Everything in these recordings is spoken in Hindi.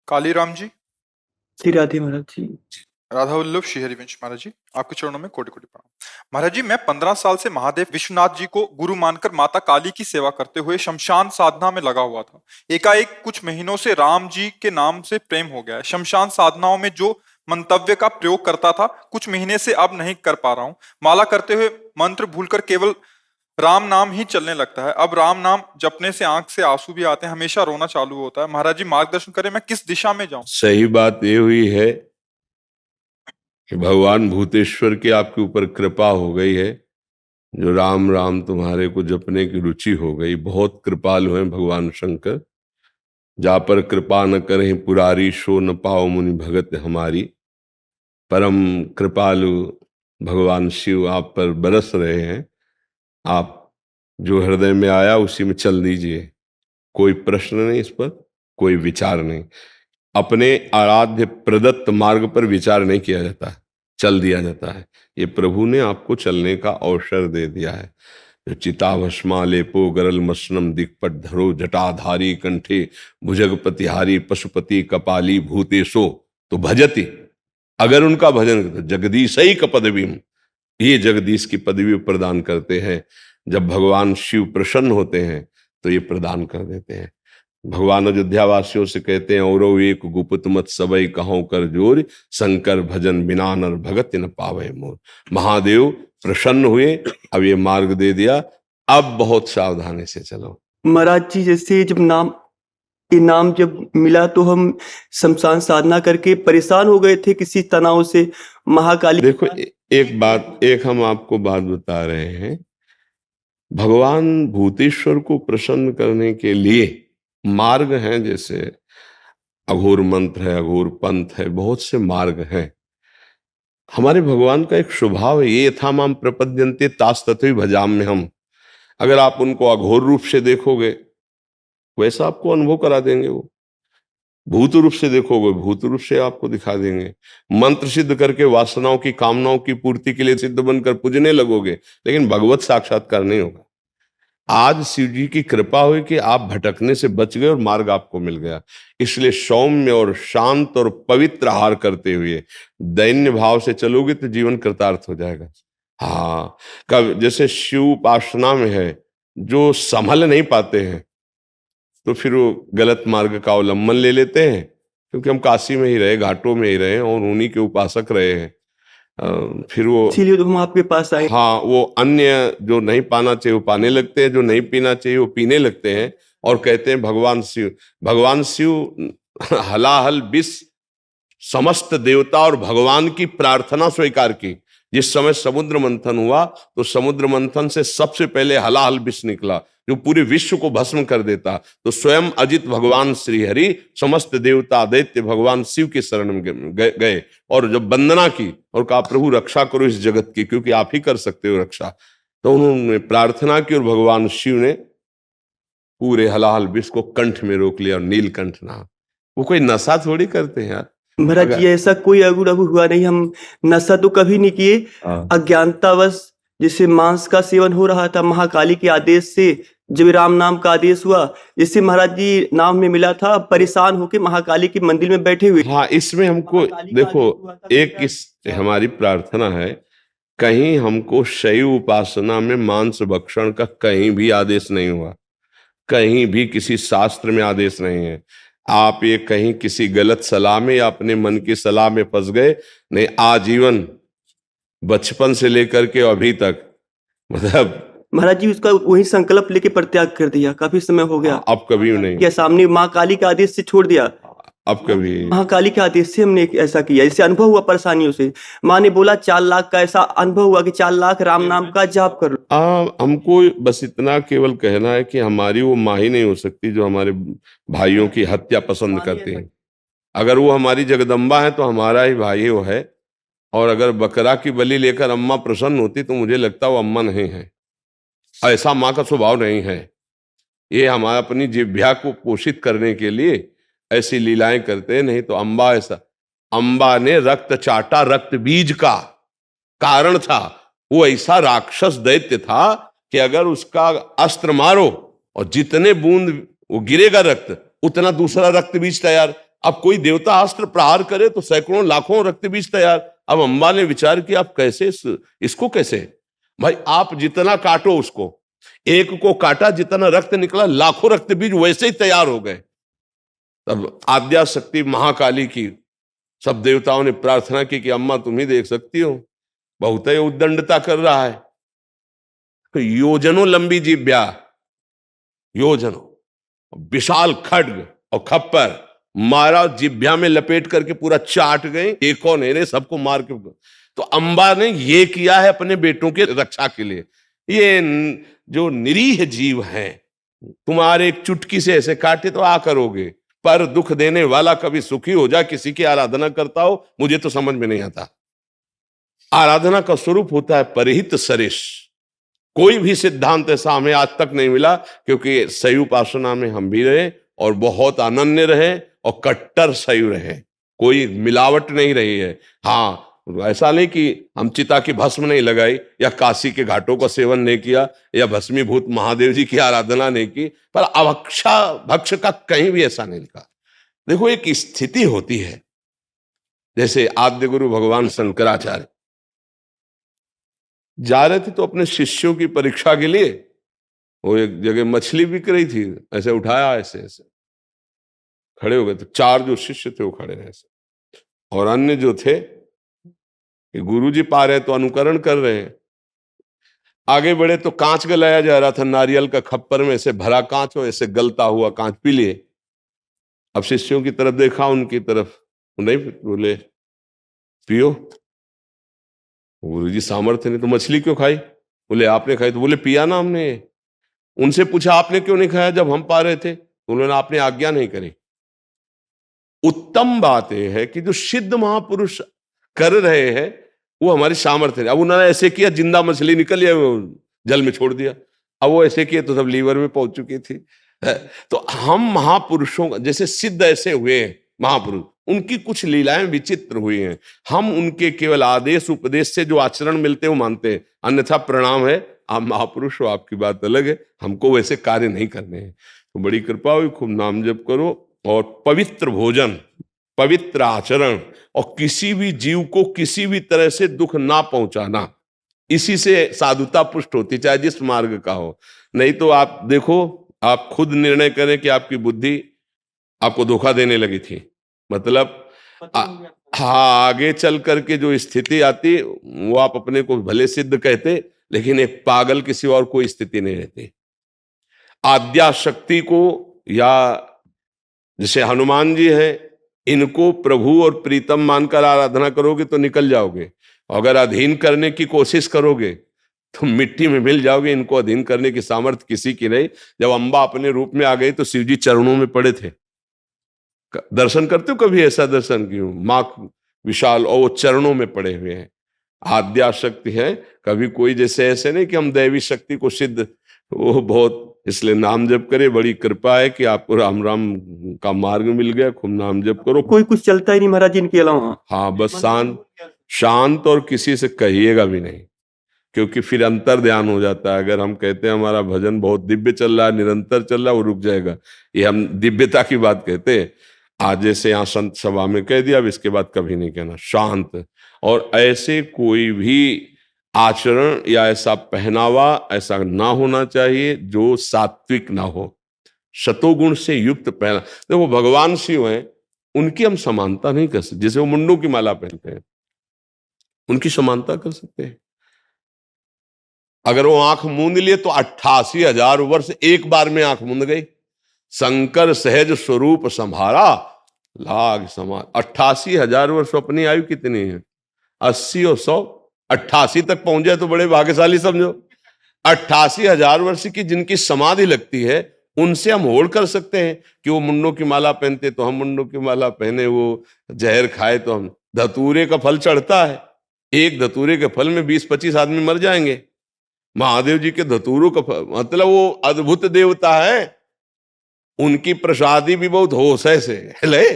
कालीराम जी, श्री राधे महाराज जी। राधा वल्लभ श्री हरिवंश महाराज जी, आपके चरणों में कोटि कोटि प्रणाम। महाराज जी, मैं 15 साल से महादेव विश्वनाथ जी को गुरु मानकर माता काली की सेवा करते हुए शमशान साधना में लगा हुआ था। एकाएक कुछ महीनों से राम जी के नाम से प्रेम हो गया है। शमशान साधनाओं में जो मंतव्य का प्रयोग करता था, कुछ महीने से अब नहीं कर पा रहा हूँ। माला करते हुए मंत्र भूलकर केवल राम नाम ही चलने लगता है। अब राम नाम जपने से आंख से आंसू भी आते हैं, हमेशा रोना चालू होता है। महाराज जी मार्गदर्शन करें, मैं किस दिशा में जाऊं? सही बात ये हुई है कि भगवान भूतेश्वर की आपके ऊपर कृपा हो गई है, जो राम राम तुम्हारे को जपने की रुचि हो गई। बहुत कृपालु हैं भगवान शंकर। जा पर कृपा न करें पुरारी, सो न पाओ मुनि भगत हमारी। परम कृपालु भगवान शिव आप पर बरस रहे हैं। आप जो हृदय में आया उसी में चल दीजिए, कोई प्रश्न नहीं, इस पर कोई विचार नहीं। अपने आराध्य प्रदत्त मार्ग पर विचार नहीं किया जाता, चल दिया जाता है। ये प्रभु ने आपको चलने का अवसर दे दिया है। जो चिताभस्मा लेपो गरल मसनम दिक्पट धरो, जटाधारी कंठे भुजगपतिहारी, पशुपति कपाली भूतेशो तो भजति। अगर उनका भजन करते, जगदीश ही का पदवी, ये जगदीश की पदवी प्रदान करते हैं। जब भगवान शिव प्रसन्न होते हैं तो ये प्रदान कर देते हैं। भगवान अयोध्या वासियों से कहते हैं, और एक गुप्त मत सबई कहो कर जोर, शंकर भजन बिना नर भगत न पावे मोर। महादेव प्रसन्न हुए, अब ये मार्ग दे दिया, अब बहुत सावधानी से चलो। महाराज जी, जैसे जब ये नाम जब मिला तो हम शमशान साधना करके परेशान हो गए थे किसी तनाव से। महाकाली देखो एक हम आपको बात बता रहे हैं। भगवान भूतेश्वर को प्रसन्न करने के लिए मार्ग हैं, जैसे अघोर मंत्र है, अघोर पंथ है, बहुत से मार्ग हैं। हमारे भगवान का एक स्वभाव है, ये यथा माम प्रपद्यन्ते तास तथैव भजाम्य हम। अगर आप उनको अघोर रूप से देखोगे वैसा आपको अनुभव करा देंगे। वो भूत रूप से देखोगे भूत रूप से आपको दिखा देंगे। मंत्र सिद्ध करके वासनाओं की कामनाओं की पूर्ति के लिए सिद्ध बनकर पूजने लगोगे, लेकिन भगवत साक्षात्कार नहीं होगा। आज शिव जी की कृपा हुई कि आप भटकने से बच गए और मार्ग आपको मिल गया। इसलिए सौम्य और शांत और पवित्र आहार करते हुए दैन्य भाव से चलोगे तो जीवन कृतार्थ हो जाएगा। हाँ, कब जैसे शिव उपासना में है, जो संभल नहीं पाते हैं तो फिर वो गलत मार्ग का अवलंबन ले लेते हैं, क्योंकि हम काशी में ही रहे, घाटों में ही रहे और उन्हीं के उपासक रहे हैं। फिर वो इसीलिए तो हम आपके पास आए। हाँ, वो अन्य जो नहीं पाना चाहिए वो पाने लगते हैं, जो नहीं पीना चाहिए वो पीने लगते हैं, और कहते हैं भगवान शिव हलाहल विष समस्त देवता और भगवान की प्रार्थना स्वीकार की। जिस समय समुद्र मंथन हुआ तो समुद्र मंथन से सबसे पहले हलाहल विष निकला, जो पूरे विश्व को भस्म कर देता। तो स्वयं अजित भगवान श्री हरि समस्त देवता दैत्य भगवान शिव के शरण में गए और जब वंदना की और कहा, प्रभु रक्षा करो इस जगत की, क्योंकि आप ही कर सकते हो रक्षा। तो उन्होंने प्रार्थना की और भगवान शिव ने पूरे हलाहल विष को कंठ में रोक लिया और नीलकंठ नाम। वो कोई नशा थोड़ी करते हैं यार। महाराज जी, ऐसा कोई अगुरगु हुआ नहीं, हम नशा तो कभी नहीं किए। अज्ञानतावश जैसे मांस का सेवन हो रहा था, महाकाली के आदेश से जब राम नाम का आदेश हुआ, जैसे महाराज जी नाम में मिला था, परेशान होके महाकाली के मंदिर में बैठे हुए। हाँ, इसमें हमको देखो, एक इस हमारी प्रार्थना है, कहीं हमको शैव उपासना में मांस भक्षण का कहीं भी आदेश नहीं हुआ, कहीं भी किसी शास्त्र में आदेश नहीं है। आप ये कहीं किसी गलत सलाह में या अपने मन की सलाह में फंस गए नहीं। आजीवन बचपन से लेकर के अभी तक, मतलब महाराज जी उसका वही संकल्प लेके परित्याग कर दिया, काफी समय हो गया। अब कभी नहीं, क्या सामने माँ काली के आदेश से छोड़ दिया, अब कभी महाकाली के आदेश से हमने ऐसा किया। जैसे अनुभव हुआ परेशानियों से, माँ ने बोला 4 लाख का, ऐसा अनुभव हुआ कि 4 लाख राम नाम का जाप कर लो। हमको बस इतना केवल कहना है कि हमारी वो माँ ही नहीं हो सकती जो हमारे भाइयों की हत्या पसंद करती है। अगर वो हमारी जगदम्बा है तो हमारा ही भाई वो है। और अगर बकरा की बलि लेकर अम्मा प्रसन्न होती तो मुझे लगता वो अम्मा नहीं है। ऐसा माँ का स्वभाव नहीं है। ये हमारा अपनी जिह्वा को पोषित करने के लिए ऐसी लीलाएं करते हैं, नहीं तो अम्बा ऐसा, अम्बा ने रक्त चाटा, रक्त बीज का कारण था। वो ऐसा राक्षस दैत्य था कि अगर उसका अस्त्र मारो और जितने बूंद वो गिरेगा रक्त, उतना दूसरा रक्त बीज तैयार। अब कोई देवता अस्त्र प्रहार करे तो सैकड़ों लाखों रक्त बीज तैयार। अब अम्बा ने विचार किया, आप कैसे इसको कैसे? भाई आप जितना काटो उसको, एक को काटा जितना रक्त निकला, लाखों रक्त बीज वैसे ही तैयार हो गए। तब आद्या शक्ति महाकाली की सब देवताओं ने प्रार्थना की कि अम्मा तुम ही देख सकती हो, बहुत ही उद्दंडता कर रहा है। तो योजनों लंबी जिह्वा, योजनों विशाल खड्ग और खप्पर मारा, जिह्वा में लपेट करके पूरा चाट गए, एक और नहीं, सबको मार के। तो अम्बा ने ये किया है अपने बेटों के रक्षा के लिए। ये जो निरीह जीव हैं, तुम्हारे एक चुटकी से ऐसे काटे तो आ करोगे, पर दुख देने वाला कभी सुखी हो जा, किसी की आराधना करता हो, मुझे तो समझ में नहीं आता। आराधना का स्वरूप होता है परिहित सरिष। कोई भी सिद्धांत ऐसा हमें आज तक नहीं मिला, क्योंकि शैव उपासना में हम भी रहे और बहुत अनन्य रहे और कट्टर शैव रहे, कोई मिलावट नहीं रही है। हाँ, ऐसा नहीं कि हम चिता की भस्म नहीं लगाई या काशी के घाटों का सेवन नहीं किया या भस्मीभूत महादेव जी की आराधना नहीं की, पर अभक्षा भक्ष का कहीं भी ऐसा नहीं लिखा। देखो, एक स्थिति होती है, जैसे आद्य गुरु भगवान शंकराचार्य जा रहे थे तो अपने शिष्यों की परीक्षा के लिए, वो एक जगह मछली बिक रही थी, ऐसे उठाया, ऐसे ऐसे खड़े हो गए, तो 4 जो शिष्य थे वो खड़े रहे ऐसे, और अन्य जो थे कि गुरुजी पा रहे तो अनुकरण कर रहे हैं। आगे बढ़े तो कांच गलाया जा रहा था, नारियल का खप्पर में ऐसे भरा कांच हो, ऐसे गलता हुआ कांच पी लिए। अब शिष्यों की तरफ देखा, उनकी तरफ नहीं, बोले पियो। गुरुजी सामर्थ्य नहीं तो मछली क्यों खाई? बोले आपने खाई। तो बोले पिया ना हमने। उनसे पूछा आपने क्यों नहीं खाया जब हम पा रहे थे? उन्होंने आपने आज्ञा नहीं करी। उत्तम बात यह है कि जो सिद्ध महापुरुष कर रहे हैं वो हमारी सामर्थ्य है। अब उन्होंने ऐसे किया, जिंदा मछली निकल गया, जल में छोड़ दिया। अब वो ऐसे किए तो सब लीवर में पहुंच चुकी थी। तो हम महापुरुषों, जैसे सिद्ध ऐसे हुए हैं महापुरुष, उनकी कुछ लीलाएं विचित्र हुई हैं, हम उनके केवल आदेश उपदेश से जो आचरण मिलते हैं वो मानते हैं, अन्यथा प्रणाम है, आप महापुरुष हो, आपकी बात अलग है, हमको वैसे कार्य नहीं करने हैं। तो बड़ी कृपा हुई, खूब नाम जप करो और पवित्र भोजन, पवित्र आचरण और किसी भी जीव को किसी भी तरह से दुख ना पहुंचाना, इसी से साधुता पुष्ट होती, चाहे जिस मार्ग का हो। नहीं तो आप देखो, आप खुद निर्णय करें कि आपकी बुद्धि आपको धोखा देने लगी थी, मतलब हाँ, आगे चल करके जो स्थिति आती वो आप अपने को भले सिद्ध कहते, लेकिन एक पागल किसी और कोई स्थिति नहीं रहती। आद्या शक्ति को, या जैसे हनुमान जी है, इनको प्रभु और प्रीतम मानकर आराधना करोगे तो निकल जाओगे, अगर अधीन करने की कोशिश करोगे तो मिट्टी में मिल जाओगे। इनको अधीन करने की सामर्थ्य किसी की नहीं। जब अम्बा अपने रूप में आ गई तो शिव जी चरणों में पड़े थे। दर्शन करते हो कभी? ऐसा दर्शन क्यों? माँ विशाल और वो चरणों में पड़े हुए हैं। आद्या शक्ति है, कभी कोई जैसे ऐसे नहीं कि हम दैवी शक्ति को सिद्ध, वो बहुत, इसलिए नाम जप करे, बड़ी कृपा है कि आपको राम राम का मार्ग मिल गया, खूब नाम जप करो। कोई कुछ चलता ही नहीं महाराज इनके अलावा। हाँ, बस शांत और किसी से कहिएगा भी नहीं, क्योंकि फिर अंतर ध्यान हो जाता है। अगर हम कहते हैं हमारा भजन बहुत दिव्य चल रहा है, निरंतर चल रहा है, वो रुक जाएगा। ये हम दिव्यता की बात कहते हैं। आज जैसे यहाँ संत सभा में कह दिया, अब इसके बाद कभी नहीं कहना, शांत। और ऐसे कोई भी आचरण या ऐसा पहनावा ऐसा ना होना चाहिए जो सात्विक ना हो, शतोगुण से युक्त पहना। देखो भगवान शिव हैं, उनकी हम समानता नहीं कर सकते। जैसे वो मुंडों की माला पहनते हैं, उनकी समानता कर सकते हैं। अगर वो आंख मूंद लिए तो 88,000 वर्ष एक बार में आंख मूंद गई। शंकर सहज स्वरूप संभारा लाग समाज। 88,000 वर्ष अपनी आयु कितनी है? 80 और 100, 88 तक पहुंच जाए तो बड़े भाग्यशाली समझो। 88,000 वर्ष की जिनकी समाधि लगती है, उनसे हम होड़ कर सकते हैं कि वो मुंडों की माला पहनते तो हम मुंडों की माला पहने, वो जहर खाए तो हम। धतूरे का फल चढ़ता है, एक धतूरे के फल में 20-25 आदमी मर जाएंगे। महादेव जी के धतूरों का फल, मतलब वो अद्भुत देवता है, उनकी प्रसादी भी बहुत होश है से ले।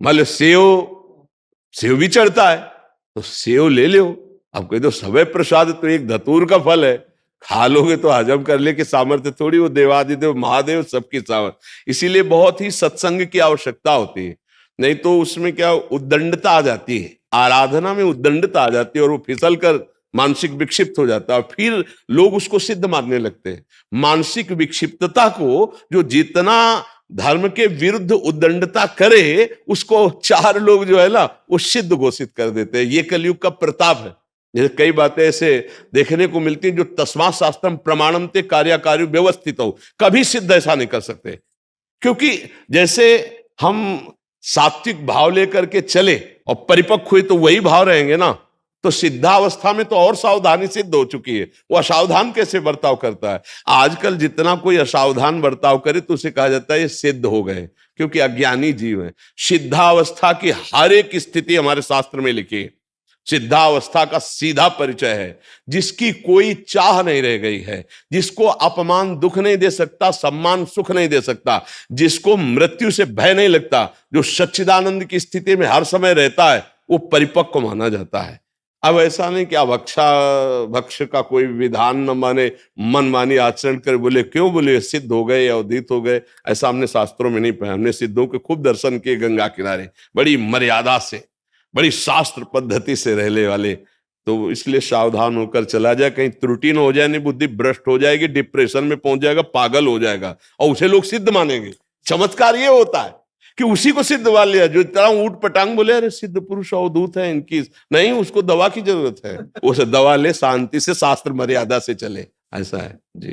मतलब सेव भी चढ़ता है तो सेव ले लो। अब कह दो सबे प्रसाद तो एक धतूर का फल है, खा लोगे तो हजम कर ले के सामर्थ्य थोड़ी, वो देवादिदेव महादेव सबकी सामर्थ्य। इसीलिए बहुत ही सत्संग की आवश्यकता होती है। नहीं तो उसमें क्या उद्दंडता आ जाती है, आराधना में उद्दंडता आ जाती है और वो फिसल कर मानसिक विक्षिप्त हो जाता है, फिर लोग उसको सिद्ध मानने लगते हैं। मानसिक विक्षिप्तता को जो जितना धर्म के विरुद्ध उद्दंडता करे, उसको चार लोग जो है ना वो सिद्ध घोषित कर देते हैं। ये कलयुग का प्रताप है। जैसे कई बातें ऐसे देखने को मिलती हैं जो तस्मात् शास्त्रम प्रमाणम ते कार्याकारी व्यवस्थित हो, कभी सिद्ध ऐसा नहीं कर सकते। क्योंकि जैसे हम सात्विक भाव लेकर के चले और परिपक्व हुए तो वही भाव रहेंगे ना। तो सिद्धावस्था में तो और सावधानी सिद्ध हो चुकी है, वो असावधान कैसे बर्ताव करता है। आजकल जितना कोई असावधान बर्ताव करे तो उसे कहा जाता है ये सिद्ध हो गए, क्योंकि अज्ञानी जीव है। सिद्धावस्था की हर एक स्थिति हमारे शास्त्र में लिखी है। सिद्धावस्था का सीधा परिचय है जिसकी कोई चाह नहीं रह गई है, जिसको अपमान दुख नहीं दे सकता, सम्मान सुख नहीं दे सकता, जिसको मृत्यु से भय नहीं लगता, जो सच्चिदानंद की स्थिति में हर समय रहता है, वो परिपक्व माना जाता है। अब ऐसा नहीं कि भक्ष का कोई विधान न माने, मनमानी आचरण कर बोले, क्यों बोले सिद्ध हो गए या उदित हो गए, ऐसा हमने शास्त्रों में नहीं पाया। हमने सिद्धों के खूब दर्शन किए गंगा किनारे, बड़ी मर्यादा से, बड़ी शास्त्र पद्धति से रहने वाले। तो इसलिए सावधान होकर चला जाए, कहीं त्रुटि न हो जाए, नहीं बुद्धि भ्रष्ट हो जाएगी, डिप्रेशन में पहुंच जाएगा, पागल हो जाएगा और उसे लोग सिद्ध मानेंगे। चमत्कार ये होता है कि उसी को सिद्ध मान लिया जो इतना ऊट पटांग बोले अरे सिद्ध पुरुष अवधूत है इनकी, नहीं, उसको दवा की जरूरत है। उसे दवा ले, शांति से शास्त्र मर्यादा से चले, ऐसा है जी।